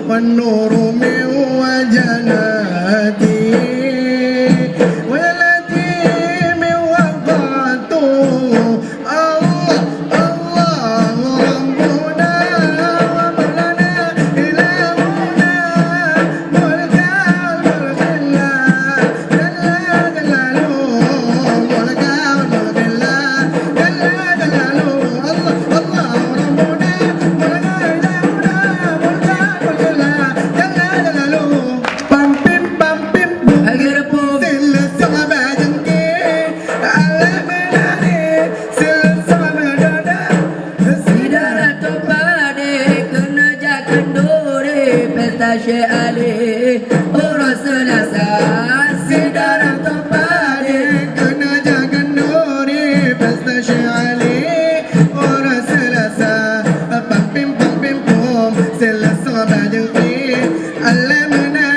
والنور من وجناتي والتي من وقعته الله الله ربنا ومولانا إلهنا ملكا ملك الله جل جلاله ملكا ملك الله جل جلاله الله الله ربنا ملكا إلهنا ملكا ملك الله جل جلاله pam pim bum agar pun sila sama bajengke alam menari sila sama berdada sidara topade kena jakan dore pesta Syekh Ali urus selasa sidara topade kena jangan nuri pesta Syekh Ali orang selasa pam pim pum sila sama bajengke alam menari